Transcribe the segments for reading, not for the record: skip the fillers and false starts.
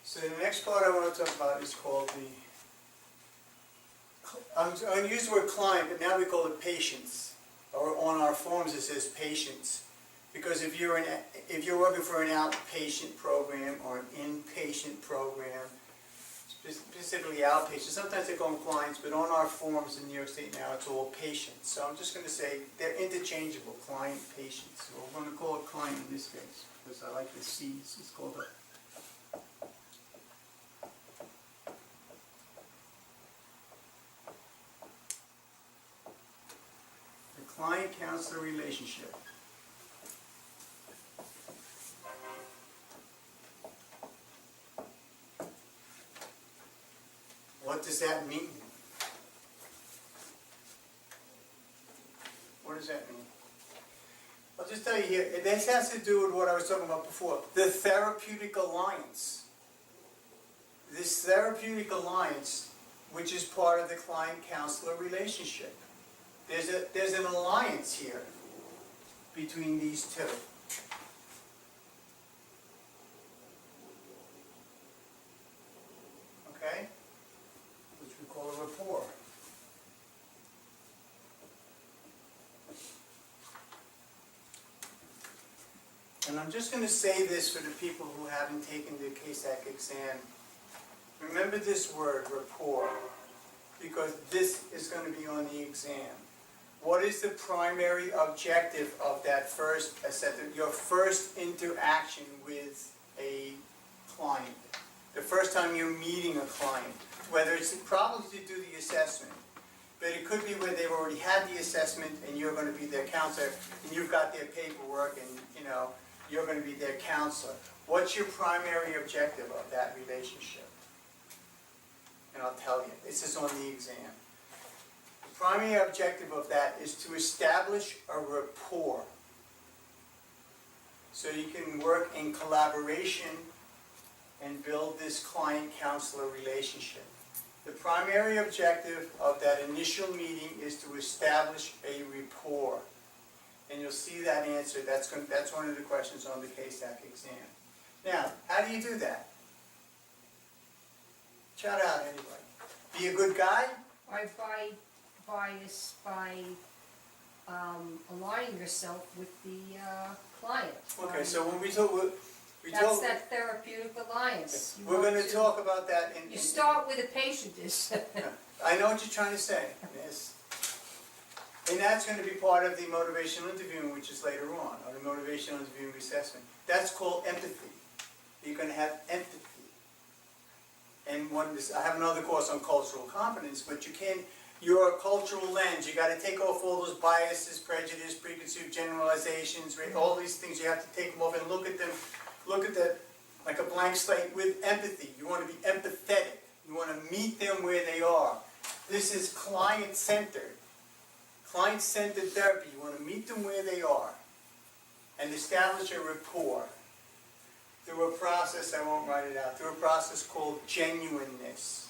So the next part I want to talk about is called I'm going to use the word client, but now we call it patients. Or on our forms it says patients. Because if you're working for an outpatient program or an inpatient program, specifically outpatient, sometimes they call them clients, but on our forms in New York State now it's all patients. So I'm just going to say they're interchangeable, client, patients. So we're going to call it client in this case, because I like the C's. It's called a client-counselor relationship. What does that mean? What does that mean? I'll just tell you here, this has to do with what I was talking about before, the Therapeutic Alliance. This Therapeutic Alliance, which is part of the client-counselor relationship. There's an alliance here between these two. Okay? Which we call a rapport. And I'm just going to say this for the people who haven't taken the CASAC exam. Remember this word, rapport, because this is going to be on the exam. What is the primary objective of that your first interaction with a client? The first time you're meeting a client, whether it's probably to do the assessment, but it could be where they've already had the assessment and you're going to be their counselor and you've got their paperwork and you're going to be their counselor. What's your primary objective of that relationship? And I'll tell you, this is on the exam. The primary objective of that is to establish a rapport so you can work in collaboration and build this client-counselor relationship. The primary objective of that initial meeting is to establish a rapport. And you'll see that answer. That's one of the questions on the CASAC exam. Now, how do you do that? Shout out anybody. Be a good guy? By aligning yourself with the client. Okay, so when we talk... That's that therapeutic alliance. We're going to talk about that in... You start with a patient. I know what you're trying to say, yes. And that's going to be part of the motivational interviewing, which is later on, or the motivational interviewing assessment. That's called empathy. You're going to have empathy. And I have another course on cultural competence, but your cultural lens, you got to take off all those biases, prejudice, preconceived generalizations, right? All these things, you have to take them off and look at that like a blank slate with empathy. You want to be empathetic. You want to meet them where they are. This is client-centered. Client-centered therapy. You want to meet them where they are and establish a rapport through a process, I won't write it out, through a process called genuineness,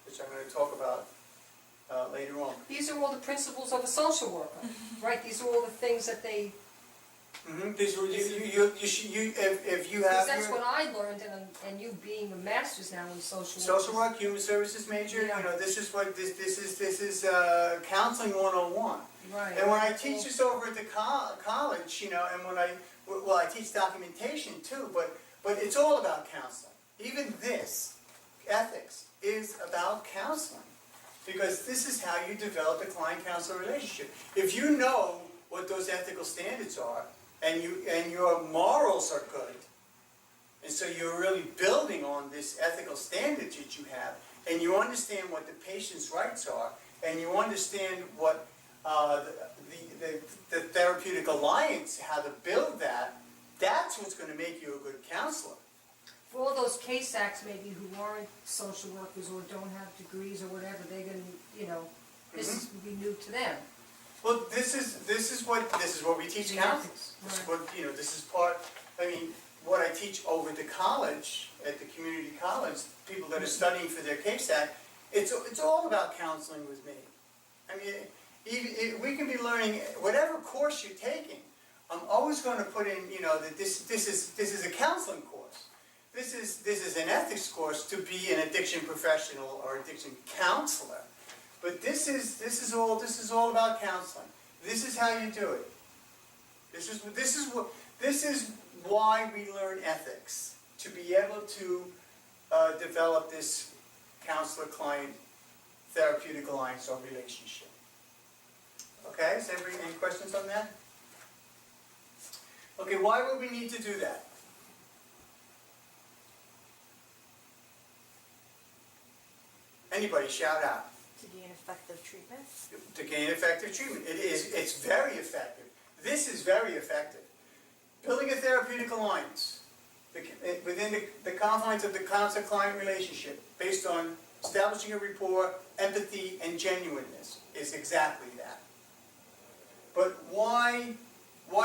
which I'm going to talk about later on. These are all the principles of a social worker, right? These are all the things that they... Mm-hmm. If you have... That's what I learned, and you being a master's now in social work. Social work, human services major, Yeah. This is counseling 101. Right. And when I teach this over at the college, and when I teach documentation too, but it's all about counseling. Even this, ethics, is about counseling. Because this is how you develop a client-counselor relationship. If you know what those ethical standards are, and your morals are good, and so you're really building on this ethical standard that you have, and you understand what the patient's rights are, and you understand what the Therapeutic Alliance, how to build that, that's what's going to make you a good counselor. For all those CASACs maybe who aren't social workers or don't have degrees or whatever, they're going to, this will be new to them. Well, this is what we teach counselors. This is what this is part. What I teach over the college, at the community college, people that are studying for their CASAC, it's all about counseling with me. We can be learning whatever course you're taking. I'm always going to put in, that this is a counseling course. this is an ethics course to be an addiction professional or addiction counselor. But this is all about counseling. This is how you do it. This is why we learn ethics, to be able to develop this counselor-client therapeutic alliance or relationship. Okay, is everybody, any questions on that? Okay, why would we need to do that? Anybody shout out. To gain effective treatment? To gain effective treatment. It's very effective. This is very effective. Building a therapeutic alliance within the confines of the counselor-client relationship based on establishing a rapport, empathy, and genuineness is exactly that. But why, well,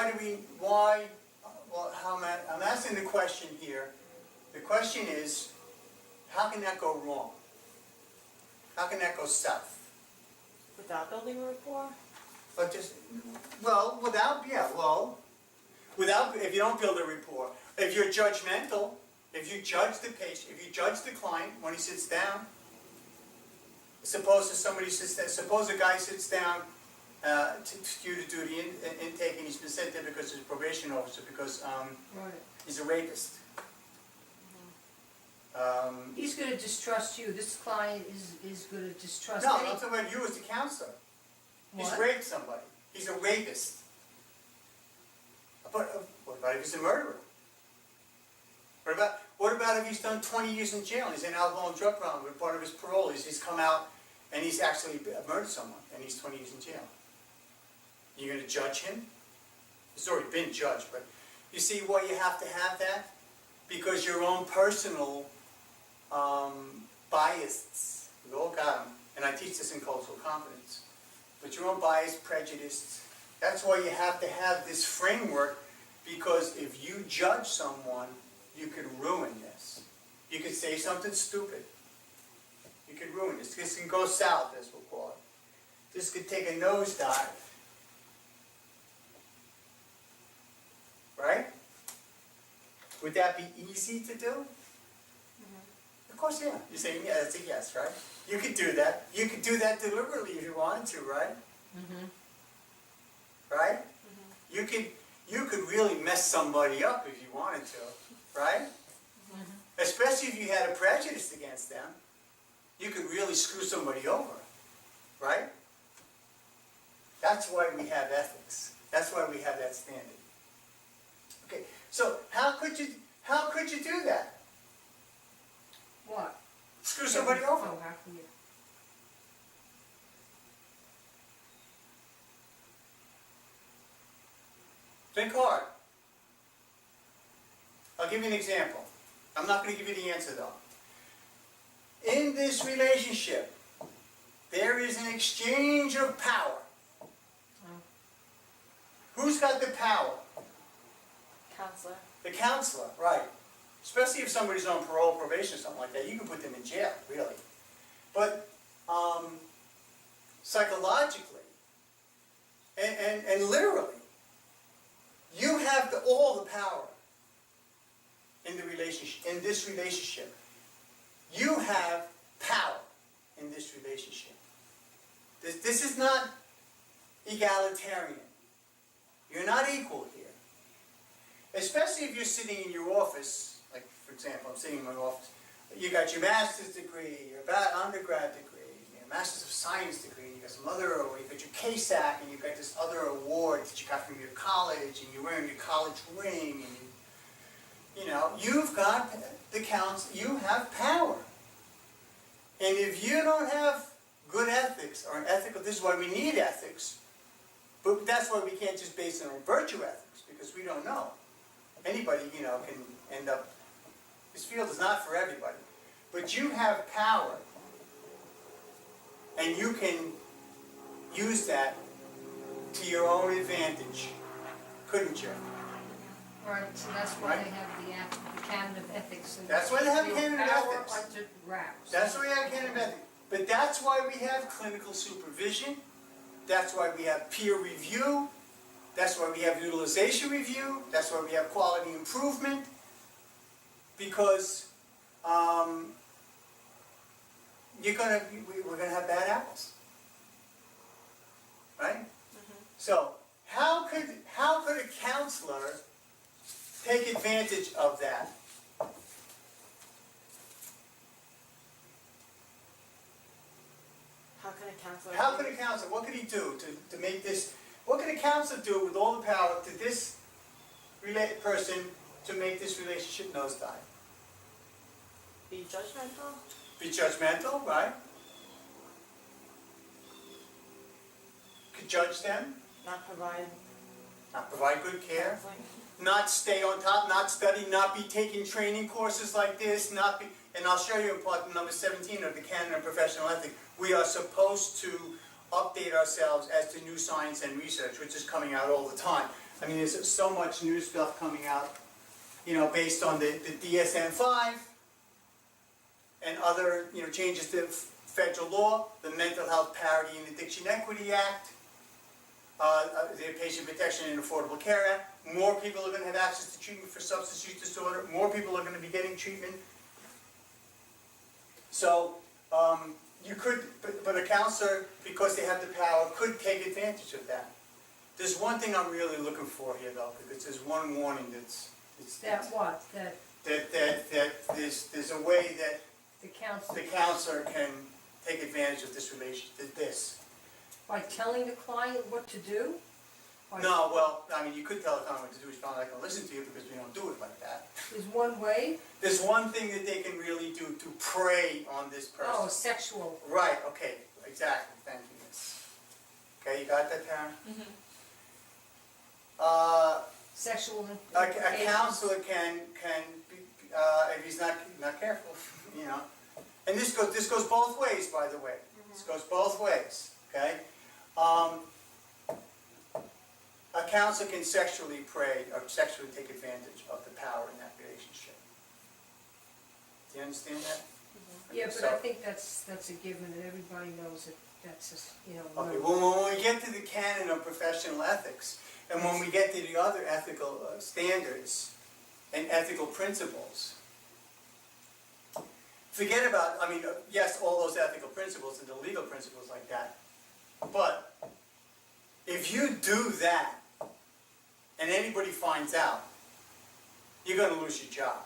I'm asking the question here. The question is, how can that go wrong? How can that go south? Without building a rapport? But just, without, if you don't build a rapport, if you're judgmental, if you judge the patient, if you judge the client when he sits down, suppose a guy sits down to you to do the intake and he's been sent there because he's a probation officer, because Right. he's a rapist. He's gonna distrust you, this client is gonna distrust No, any. I'm talking about you as the counselor. He's What? raped somebody. He's a rapist. But what about if he's a murderer? What about if he's done 20 years in jail and he's in alcohol and drug problem, but part of his parole is he's come out and he's actually murdered someone and he's 20 years in jail? You're going to judge him? He's already been judged, but you see why you have to have that? Because your own personal biases, we all got them, and I teach this in cultural competence, but your own bias, prejudice, that's why you have to have this framework, because if you judge someone, you could ruin this. You could say something stupid. You could ruin this. This can go south, as we'll call it. This could take a nosedive. Right? Would that be easy to do? Of course, yeah. You're saying, yeah, that's a yes, right? You could do that. You could do that deliberately if you wanted to, right? Right? You could really mess somebody up if you wanted to, right? Especially if you had a prejudice against them. You could really screw somebody over, right? That's why we have ethics. That's why we have that standard. Okay, so how could you do that? What? Screw somebody over. Oh, how can you? Think hard. I'll give you an example. I'm not going to give you the answer though. In this relationship, there is an exchange of power. Who's got the power? Counselor. The counselor, right. Especially if somebody's on parole, probation, or something like that, you can put them in jail, really. But psychologically and literally, you have all the power in the relationship, in this relationship. You have power in this relationship. This is not egalitarian. You're not equal here. Especially if you're sitting in your office, like for example, I'm sitting in my office, you got your master's degree, your undergrad degree, your master's of science degree, you got some other, or you got your KSAC, and you got this other award that you got from your college, and you're wearing your college ring, and you know, you've got the council, you have power. And if you don't have good ethics, or an ethical, this is why we need ethics, but that's why we can't just base it on virtue ethics, because we don't know. Anybody, you know, can end up, this field is not for everybody. But you have power, and you can use that to your own advantage, couldn't you? Right, so that's why Right. they have the canon of ethics. And That's why they have a your canon of power ethics. under wraps. That's why we have canon of ethics. But that's why we have clinical supervision. That's why we have peer review. That's why we have utilization review. That's why we have quality improvement. because, we're gonna have bad apples. Right? So, how could a counselor take advantage of that? How can a counselor? How could a counselor, what could he do to make this, what could a counselor do with all the power to this person to make this relationship nosedive? Be judgmental? Be judgmental, right? Could judge them, Not provide not provide good care, counseling? not stay on top, not study, not be taking training courses like this, not be, and I'll show you in part number 17 of the Canon of Professional Ethics, we are supposed to update ourselves as to new science and research, which is coming out all the time. I mean, there's so much new stuff coming out, based on the DSM-5 and other, changes to federal law, the Mental Health Parity and Addiction Equity Act, the Patient Protection and Affordable Care Act. More people are going to have access to treatment for substance use disorder. More people are going to be getting treatment. So, you could, but a counselor, because they have the power, could take advantage of that. There's one thing I'm really looking for here, though, because there's one warning that's That what? That there's a way that the counselor, the counselor can take advantage of this this. by telling the client what to do? By- No, well, I mean, you could tell the client what to do, he's probably not going to listen to you because we don't do it like that. Is one way? There's one thing that they can really do to prey on this person. Oh, sexual. Right, okay, exactly, thank you, miss. Okay, you got that, Karen? Sexual A implications. counselor can be, if he's not careful, and this goes both ways, by the way. This goes both ways, okay? A counselor can sexually prey or sexually take advantage of the power in that relationship. Do you understand that? Yeah, but So- I think that's a given, and everybody knows that that's just, Okay, no. well, when we get to the canon of professional ethics, and when we get to the other ethical standards and ethical principles, forget about, yes, all those ethical principles and the legal principles like that, but if you do that and anybody finds out, you're going to lose your job.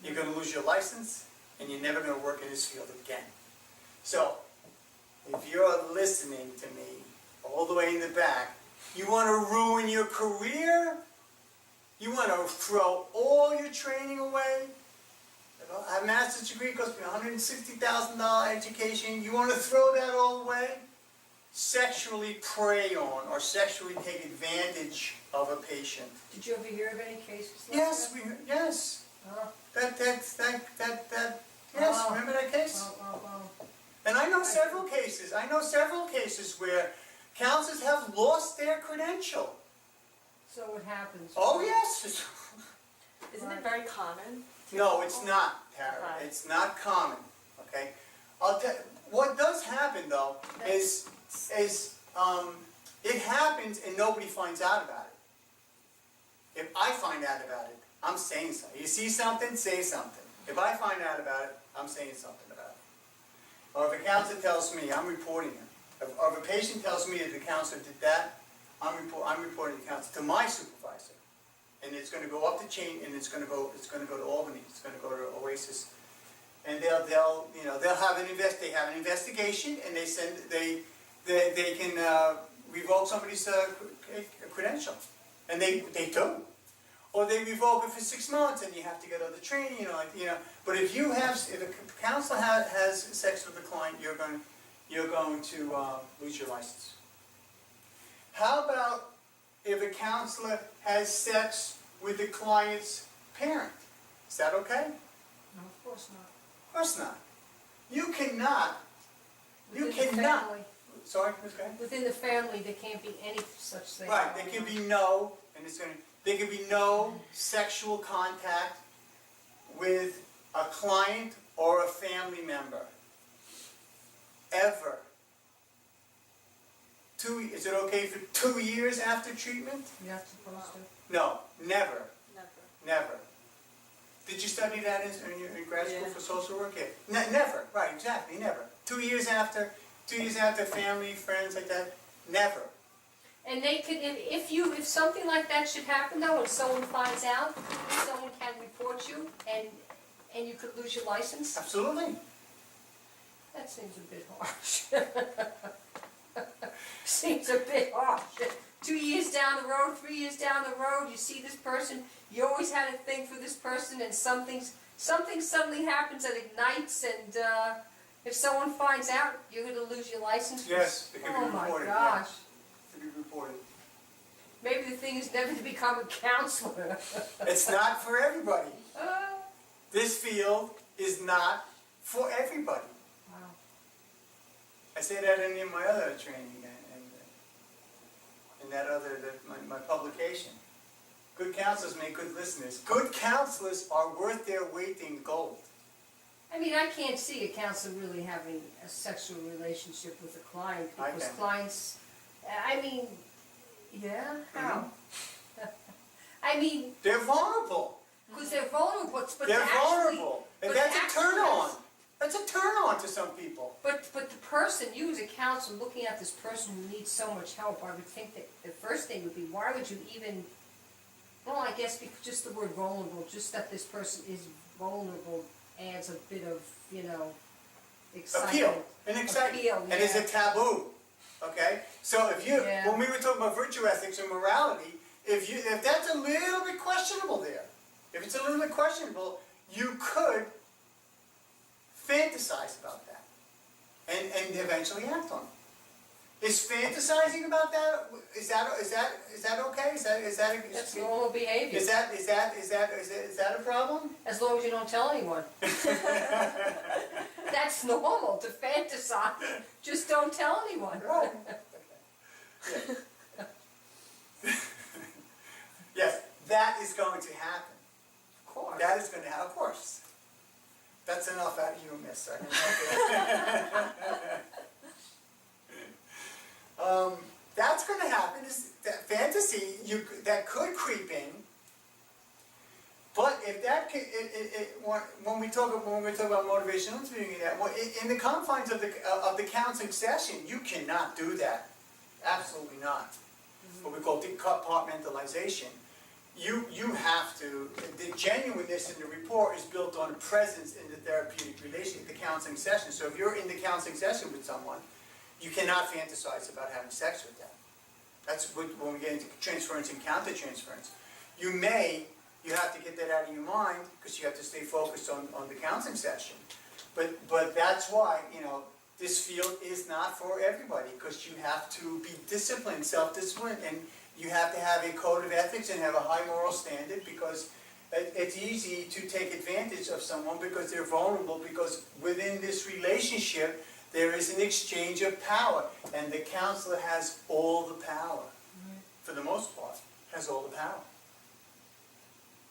You're going to lose your license, and you're never going to work in this field again. So, if you're listening to me all the way in the back, you want to ruin your career? You want to throw all your training away? A master's degree costs me $160,000 education. You want to throw that all away? Sexually prey on or sexually take advantage of a patient. Did you ever hear of any cases like Yes, that? yes. Oh, Yes, Oh. remember that case? oh. And I know several cases where counselors have lost their credential. So what happens? Oh, yes. Isn't it very common? No, it's not, Tara. Okay. It's not common, okay? I'll tell, what does happen though is it happens and nobody finds out about it. If I find out about it, I'm saying something. You see something, say something. If I find out about it, I'm saying something about it. Or if a counselor tells me, I'm reporting it. Or if a patient tells me that the counselor did that, I'm reporting the counselor to my supervisor. And it's going to go up the chain, and it's going to go to Albany. It's going to go to Oasis, and they'll have they have an investigation, and they can revoke somebody's credential, and they do, or they revoke it for 6 months, and you have to get other training, But if a counselor has sex with a client, you're going to lose your license. How about if a counselor has sex with the client's parent? Is that okay? No, of course not. Of course not. You cannot. Within the family. Sorry, Ms. Gray? Within the family, there can't be any such thing. Right. There can be there can be no sexual contact with a client or a family member. Ever. Is it okay for 2 years after treatment? You're not supposed to. No, never, Never. never. Did you study that in grad school Yeah. for social work? Yeah. Never, right, exactly, never. 2 years after, family, friends like that, never. And they could, if something like that should happen though, and someone finds out, someone can report you and you could lose your license? Absolutely. That seems a bit harsh. Seems a bit harsh. 2 years down the road, 3 years down the road, you see this person, you always had a thing for this person, and something suddenly happens that ignites, and if someone finds out, you're gonna lose your license? Yes, it can be Oh my reported. gosh. To be reported. Maybe the thing is never to become a counselor. It's not for everybody. Uh, This field is not for everybody. wow. I say that in my other training and in that my publication. Good counselors make good listeners. Good counselors are worth their weight in gold. I mean, I can't see a counselor really having a sexual relationship with a client, I because can. clients, I mean, yeah, how? Mm-hmm. I mean, They're vulnerable. because they're vulnerable, but They're actually, vulnerable. but And that's a actually turn on. that's- That's a turn on to some people. but the person, you as a counselor, looking at this person who needs so much help, I would think that the first thing would be, why would you even, well, I guess just the word vulnerable, just that this person is vulnerable adds a bit of, excitement. Appeal and excitement. Appeal, And it's a yeah. taboo. Okay? So Yeah. when we were talking about virtue ethics and morality, if that's a little bit questionable there, if it's a little bit questionable, you could fantasize about that and eventually act on it. Is fantasizing about that, is that okay? That's normal behavior, Is that a problem? as long as you don't tell anyone. That's normal, to fantasize, just don't tell anyone. Right. Okay. Yeah. Yes, that is going to happen. Of course. That is going to happen, of course. That's enough out of you, miss. That's going to happen. Is that fantasy that could creep in. But if that when we talk about motivational interviewing, in the confines of the counseling session, you cannot do that. Absolutely not. What we call decompartmentalization. You have to, the genuineness in the report is built on presence in the therapeutic relation, the counseling session. So if you're in the counseling session with someone, you cannot fantasize about having sex with them. That's when we get into transference and countertransference. You have to get that out of your mind because you have to stay focused on the counseling session. But that's why, this field is not for everybody because you have to be disciplined, self-disciplined, and you have to have a code of ethics and have a high moral standard because it's easy to take advantage of someone because they're vulnerable, because within this relationship there is an exchange of power, and the counselor has all the power, for the most part, has all the power.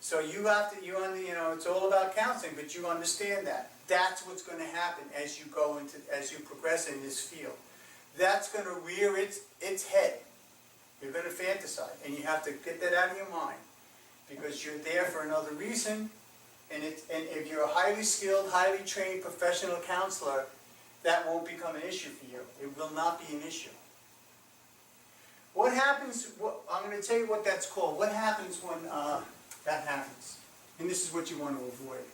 So you have to, it's all about counseling, but you understand that. That's what's going to happen as you progress in this field. That's going to rear its head. You're going to fantasize, and you have to get that out of your mind, because you're there for another reason, and if you're a highly skilled, highly trained professional counselor, that won't become an issue for you. It will not be an issue. What happens, I'm going to tell you what that's called. What happens when that happens? And this is what you want to avoid.